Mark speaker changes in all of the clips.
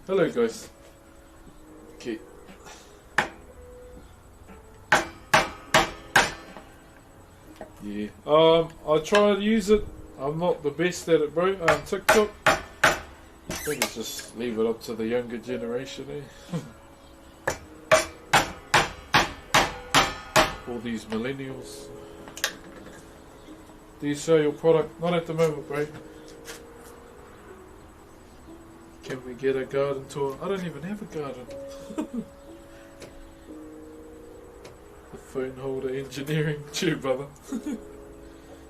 Speaker 1: Hello guys. Okay. Yeah. I try to use it. I'm not the best at it, bro. TikTok. I think it's just leave it up to the younger generation, eh? All these millennials. Do you sell your product? Not at the moment, bro. Can we get a garden tour? I don't even have a garden. The phone holder engineering. Chew, brother.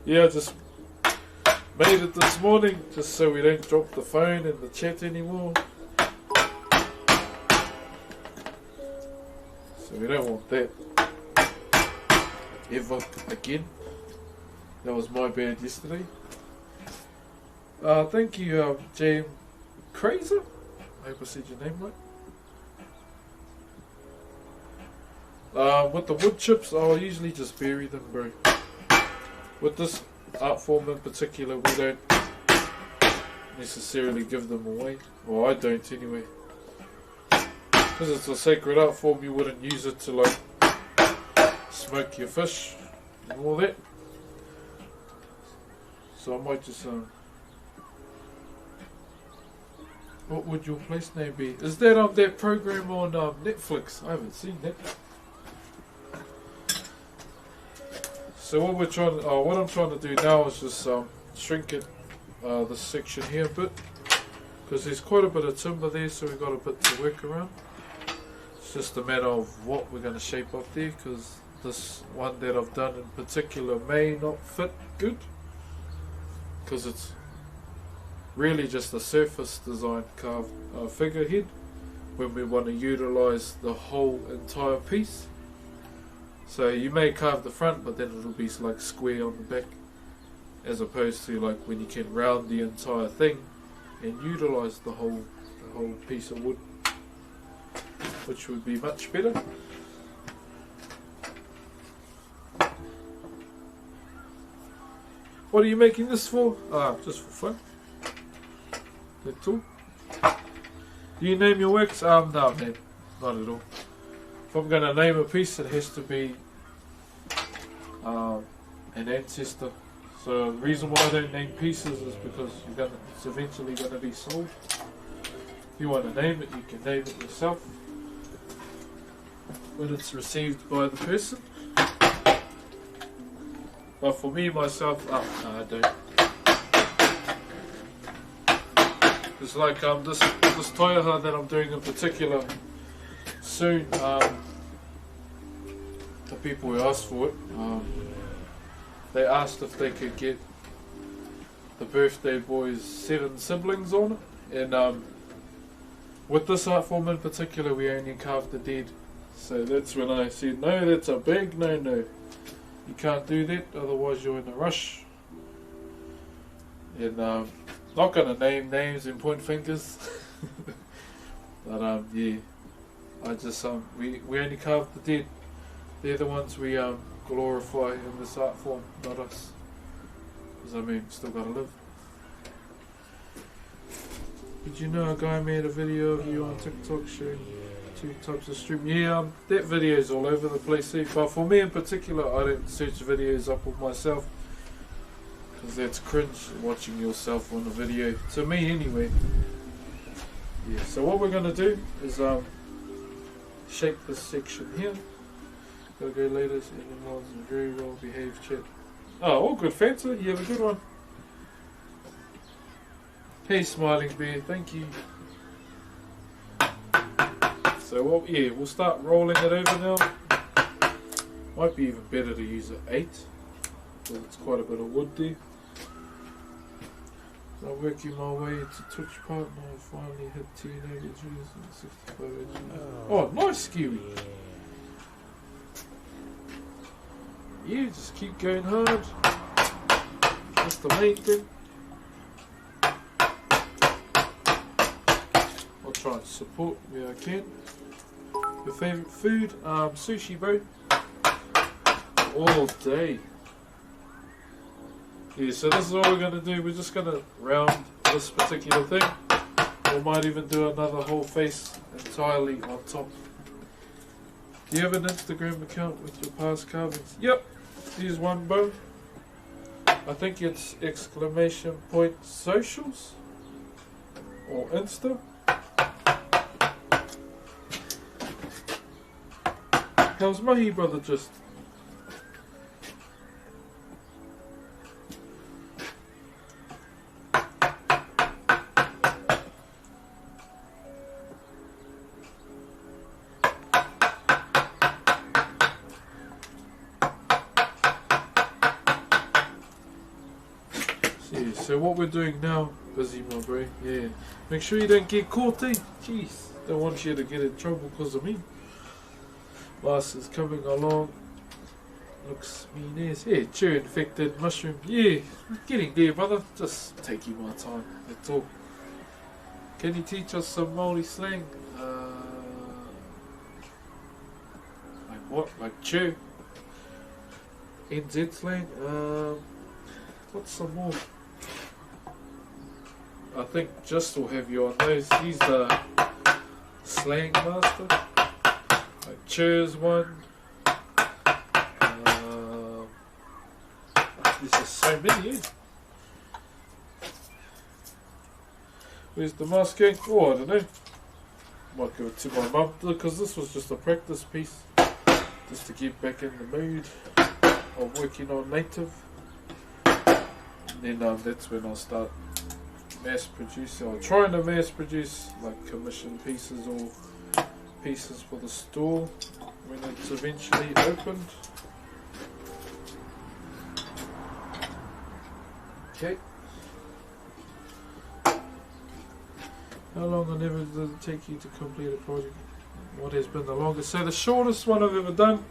Speaker 1: Yeah, I just made it this morning just so we don't drop the phone in the chat anymore. So we don't want that ever again. That was my bad yesterday. Thank you, Jam Crazer. I hope I said your name right. With the wood chips, I'll usually just bury them, bro. With this art form in particular, we don't necessarily give them away. Well, I don't anyway. Because it's a sacred art form, you wouldn't use it to like smoke your fish and all that. So I might just what would your place name be? Is that that program on Netflix? I haven't seen that. So what we're trying, what I'm trying to do now is just shrink it, this section here a bit, because there's quite a bit of timber there, so we've got a bit to work around. It's just a matter of what we're going to shape up there, because this one that I've done in particular may not fit good, because it's really just a surface design carved figurehead when we want to utilize the whole entire piece. So you may carve the front, but then it'll be like square on the back, as opposed to like when you can round the entire thing and utilize the whole piece of wood, which would be much better. What are you making this for? Just for fun. That's all. Do you name your works? No, man, not at all. If I'm going to name a piece, it has to be an ancestor. So the reason why I don't name pieces is because it's eventually going to be sold. If you want to name it, you can name it yourself when it's received by the person. But for me, myself, no, I don't. It's like this toiha that I'm doing in particular soon. The people who asked for it, they asked if they could get the birthday boy's 7 siblings on it, and with this art form in particular, we only carved the dead. So that's when I said, no, that's a big no. You can't do that, otherwise you're in a rush. And not gonna name names and point fingers, but yeah, I just we only carve the dead. They're the ones we glorify in this art form, not us. Because I mean, still gotta live. Did you know a guy made a video of you on TikTok showing 2 types of stream? Yeah, that video is all over the place. But for me in particular, I don't search videos up of myself, because that's cringe, watching yourself on a video. To me anyway. Yeah, so what we're going to do is shape this section here. Gotta go later, so everyone's a very well behaved chat. Oh, all good, Fanta. You have a good one. Hey, Smiling Bear, thank you. So, we'll start rolling it over now. Might be even better to use an 8, because it's quite a bit of wood there. So I'm working my way to Twitch partner. I finally hit teenagers and 65 inches. Oh, nice, Skewy. Yeah, just keep going hard. That's the main thing. I'll try and support where I can. Your favourite food? Sushi, bro. All day. Yeah, so this is what we're going to do. We're just going to round this particular thing. Or might even do another whole face entirely on top. Do you have an Instagram account with your past carvings? Yep, here's one, bro. I think it's !socials or Insta. How's Mahi, brother? Just yeah, so what we're doing now, busy my bro, yeah. Make sure you don't get caught, eh? Jeez, don't want you to get in trouble because of me. Last is coming along. Looks mean as. Yeah, cherry infected mushroom. Yeah, getting there, brother. Just taking my time. That's all. Can you teach us some Māori slang? Like what? Like chew? NZ slang? What's some more? I think Just will have you on those. He's the slang master. Like cheers one. There's just so many, eh? Where's the masking? Oh, I don't know. Might give it to my mum because this was just a practice piece, just to get back in the mood of working on native. And then that's when I'll start mass producing, or trying to mass produce like commission pieces or pieces for the store when it's eventually opened. Okay. How long on average does it take you to complete a project? What has been the longest? So the shortest one I've ever done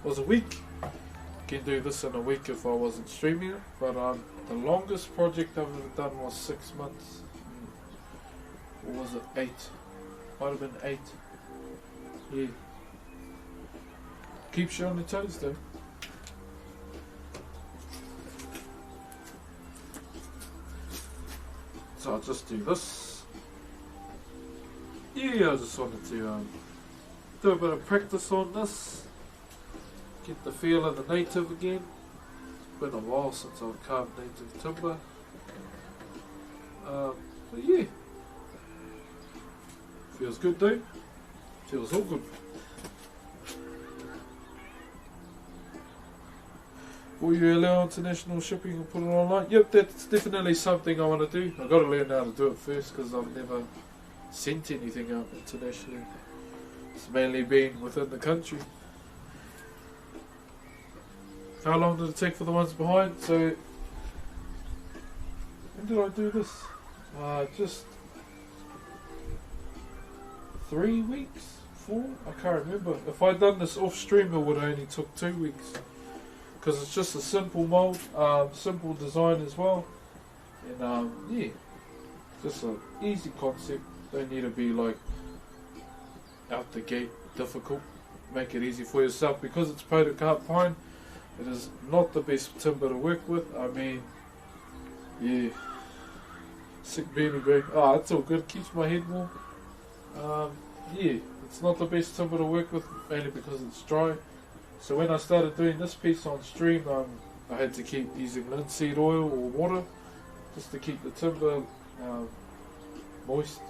Speaker 1: was a week. Can do this in a week if I wasn't streaming it, but the longest project I've ever done was 6 months. Or was it 8? Might have been 8. Yeah. Keeps you on your toes though. So I'll just do this. Yeah, I just wanted to do a bit of practice on this. Get the feel of the native again. It's been a while since I've carved native timber. But yeah. Feels good though. Feels all good. Will you allow international shipping and put it online? Yep, that's definitely something I want to do. I've got to learn how to do it first because I've never sent anything out internationally. It's mainly been within the country. How long did it take for the ones behind? So, when did I do this? Just 3 weeks? 4? I can't remember. If I'd done this off stream, it would have only took 2 weeks. Because it's just a simple mold, simple design as well, and yeah, just an easy concept. Don't need to be like out the gate difficult. Make it easy for yourself because it's podocarp pine. It is not the best timber to work with. I mean, yeah, sick baby bro. Ah, it's all good. Keeps my head warm. Yeah, it's not the best timber to work with mainly because it's dry. So when I started doing this piece on stream, I had to keep using linseed oil or water just to keep the timber moist.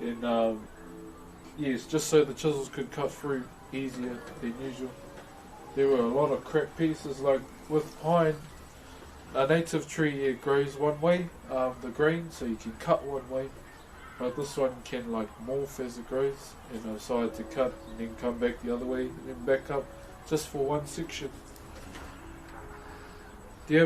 Speaker 1: And yes, just so the chisels could cut through easier than usual. There were a lot of crap pieces, like with pine, a native tree grows one way, the grain, so you can cut one way. But this one can like morph as it grows, and I decided to cut and then come back the other way and then back up just for one section. Do you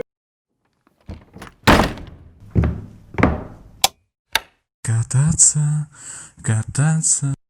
Speaker 1: have